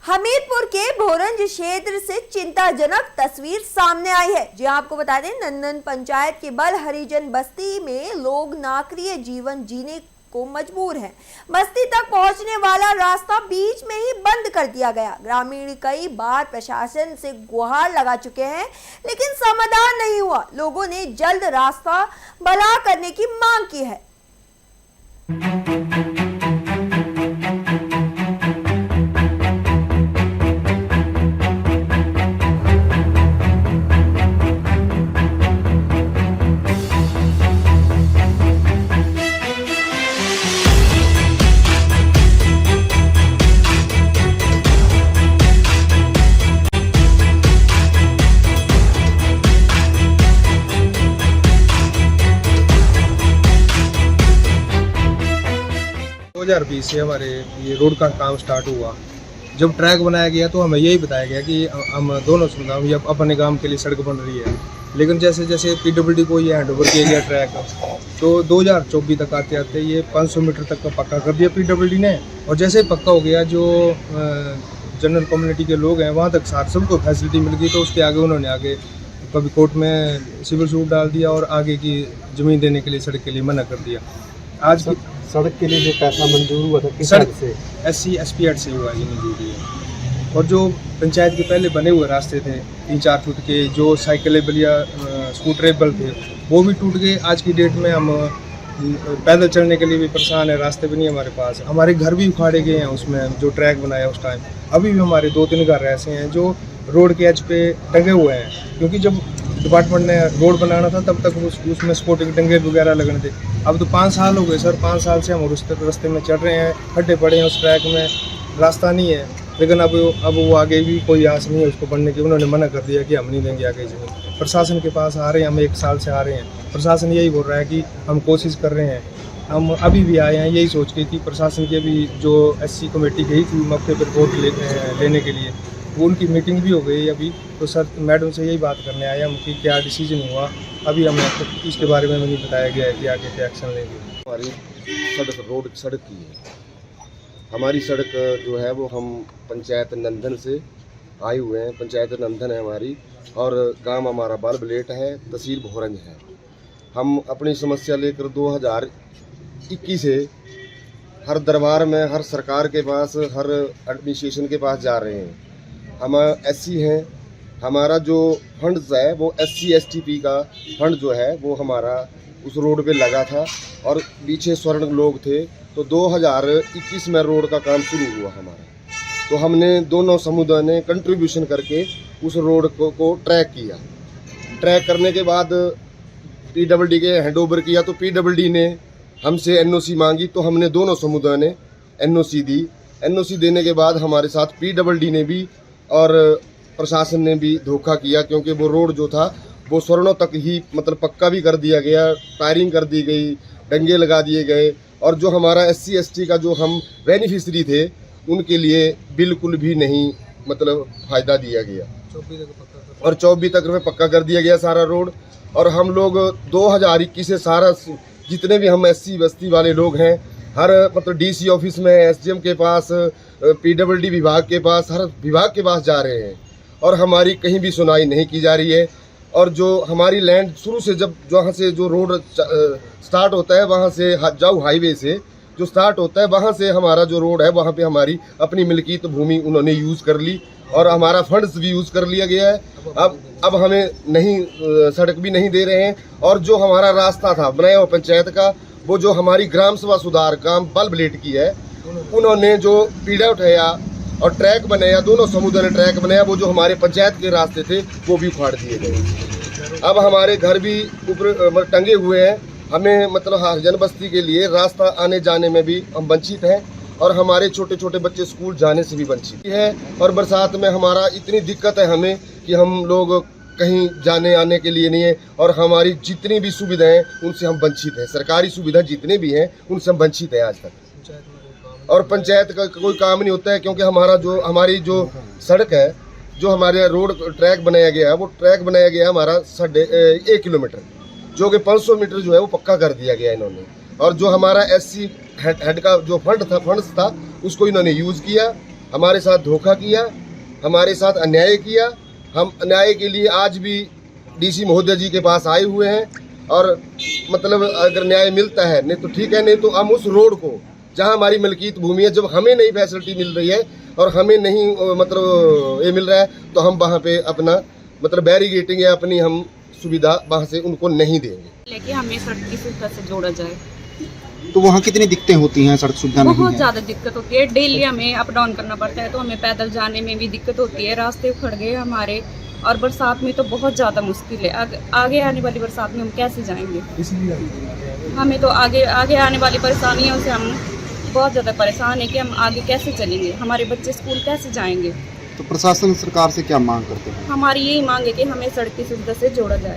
हमीरपुर के भोरंज क्षेत्र से चिंताजनक तस्वीर सामने आई है। जी आपको बता दें, नंदन पंचायत के बल हरिजन बस्ती में लोग नाकरीय जीवन जीने को मजबूर हैं। बस्ती तक पहुंचने वाला रास्ता बीच में ही बंद कर दिया गया। ग्रामीण कई बार प्रशासन से गुहार लगा चुके हैं, लेकिन समाधान नहीं हुआ। लोगों ने जल्द रास्ता भला करने की मांग की है। से हमारे ये रोड का काम स्टार्ट हुआ। जब ट्रैक बनाया गया तो हमें यही बताया गया कि हम दोनों गाँव या अपने गांव के लिए सड़क बन रही है, लेकिन जैसे जैसे पीडब्ल्यूडी को ये हैंड ओवर किया गया ट्रैक, तो 2024 तक आते आते ये 500 मीटर तक का पक्का कर दिया पीडब्ल्यूडी ने। और जैसे ही पक्का हो गया, जो जनरल कम्युनिटी के लोग हैं वहाँ तक साथ सबको फैसिलिटी मिल गई, तो उसके आगे उन्होंने आगे कभी कोर्ट में सिविल सूट डाल दिया और आगे की ज़मीन देने के लिए सड़क के लिए मना कर दिया। आज की सड़क के लिए जो पैसा मंजूर हुआ था किस सड़क से SC SP से हुआ ये मंजूरी है। और जो पंचायत के पहले बने हुए रास्ते थे 3-4 फुट के, जो साइकिलेबल या स्कूटरेबल थे, वो भी टूट गए। आज की डेट में हम पैदल चलने के लिए भी परेशान है, रास्ते भी नहीं हमारे पास। हमारे घर भी उखाड़े गए हैं उसमें जो ट्रैक बनाया उस टाइम। अभी भी हमारे 2-3 घर ऐसे हैं जो रोड के एज पे टंगे हुए हैं, क्योंकि जब डिपार्टमेंट ने रोड बनाना था तब तक उसमें स्पोर्टिंग डंगे वगैरह लगने थे। अब तो 5 साल हो गए सर, 5 साल से हम उस रास्ते में चल रहे हैं, खड्डे पड़े हैं उस ट्रैक में, रास्ता नहीं है। लेकिन अब वो आगे भी कोई आस नहीं है उसको बढ़ने की। उन्होंने मना कर दिया कि हम नहीं देंगे आगे ज़मीन। प्रशासन के पास आ रहे हैं, हम 1 साल से आ रहे हैं। प्रशासन यही बोल रहा है कि हम कोशिश कर रहे हैं। हम अभी भी आए हैं यही सोच के कि प्रशासन की अभी जो SC कमेटी गई थी मौके पर वोट लेने के लिए, वो उनकी मीटिंग भी हो गई अभी। तो सर मैडम से यही बात करने आए हम कि क्या डिसीजन हुआ। अभी हमें इसके बारे में नहीं बताया गया है कि आगे क्या एक्शन लेंगे। हमारी सड़क की है। हमारी सड़क जो है वो हम पंचायत नंदन से आए हुए हैं। पंचायत नंदन है हमारी और गांव हमारा बालबलेट है, तहसील भोरंज है। हम अपनी समस्या लेकर 2021 से हर दरबार में, हर सरकार के पास, हर एडमिनिस्ट्रेशन के पास जा रहे हैं। हम SC हैं, हमारा जो फंड्स है वो SC STP का फंड जो है वो हमारा उस रोड पे लगा था और पीछे स्वर्ण लोग थे। तो 2021 में रोड का काम शुरू हुआ हमारा। तो हमने दोनों समुदाय ने कंट्रीब्यूशन करके उस रोड को ट्रैक किया। ट्रैक करने के बाद PWD के हैंड ओवर किया, तो PWD ने हमसे NOC मांगी, तो हमने दोनों समुदाय ने NOC दी। NOC देने के बाद हमारे साथ PWD ने भी और प्रशासन ने भी धोखा किया, क्योंकि वो रोड जो था वो स्वर्णों तक ही मतलब पक्का भी कर दिया गया, टायरिंग कर दी गई, डंगे लगा दिए गए। और जो हमारा SC ST का जो हम बेनिफिशरी थे उनके लिए बिल्कुल भी नहीं मतलब फ़ायदा दिया गया। और 24 तक में पक्का कर दिया गया सारा रोड। और हम लोग 2021 से सारा जितने भी हम SC बस्ती वाले लोग हैं, हर मतलब DC ऑफिस में, SDM के पास, PWD विभाग के पास, हर विभाग के पास जा रहे हैं और हमारी कहीं भी सुनाई नहीं की जा रही है। और जो हमारी लैंड शुरू से जब जहाँ से जो रोड स्टार्ट होता है, वहाँ से जाऊ हाईवे से जो स्टार्ट होता है, वहाँ से हमारा जो रोड है वहाँ पे हमारी अपनी मिल्कियत भूमि उन्होंने यूज़ कर ली और हमारा फंड्स भी यूज़ कर लिया गया है। अब हमें नहीं सड़क भी नहीं दे रहे हैं। और जो हमारा रास्ता था बनाया हुआ पंचायत का, वो जो हमारी ग्राम सभा सुधार काम बालबलेट की है, उन्होंने जो पीड़ा उठाया और ट्रैक बनाया, दोनों समुदाय ने ट्रैक बनाया, वो जो हमारे पंचायत के रास्ते थे वो भी उखाड़ दिए गए। अब हमारे घर भी ऊपर टंगे हुए हैं। हमें मतलब हरिजन बस्ती के लिए रास्ता आने जाने में भी हम वंचित हैं और हमारे छोटे छोटे बच्चे स्कूल जाने से भी वंचित है। और बरसात में हमारा इतनी दिक्कत है हमें कि हम लोग कहीं जाने आने के लिए नहीं है और हमारी जितनी भी सुविधाएं उनसे हम वंचित हैं। सरकारी सुविधा जितने भी हैं उनसे हम वंचित हैं आज तक। और पंचायत का कोई काम नहीं होता है, क्योंकि हमारी जो सड़क है, जो हमारे रोड ट्रैक बनाया गया है, वो ट्रैक बनाया गया है हमारा 1.5 किलोमीटर, जो कि 500 मीटर जो है वो पक्का कर दिया गया इन्होंने। और जो हमारा SC हेड का जो फंड्स था उसको इन्होंने यूज़ किया। हमारे साथ धोखा किया, हमारे साथ अन्याय किया। हम अन्याय के लिए आज भी डीसी महोदय जी के पास आए हुए हैं और मतलब अगर न्याय मिलता है, नहीं तो ठीक है, नहीं तो हम उस रोड को जहां हमारी मलकीत भूमि है, जब हमें नहीं फैसिलिटी मिल रही है और हमें नहीं मतलब ये मिल रहा है, तो हम वहां पे अपना मतलब बैरिगेटिंग या अपनी हम सुविधा वहां से उनको नहीं देंगे। लेके हमें सड़क की सुविधा से जोड़ा जाए। तो वहाँ कितनी दिक्कतें होती हैं, सड़क सुविधा नहीं बहुत है? ज़्यादा दिक्कत होती है, डेली हमें अप डाउन करना पड़ता है, तो हमें पैदल जाने में भी दिक्कत होती है, रास्ते उखड़ गए हमारे, और बरसात में तो बहुत ज़्यादा मुश्किल है। आगे आने वाली बरसात में हम कैसे जाएंगे? हमें तो आगे आने वाली परेशानियों से हम बहुत ज़्यादा परेशान है कि हम आगे कैसे चलेंगे, हमारे बच्चे स्कूल कैसे जाएंगे। तो प्रशासन सरकार से क्या मांग करते हैं? हमारी यही मांग है कि हमें सड़क की सुविधा से जोड़ा जाए।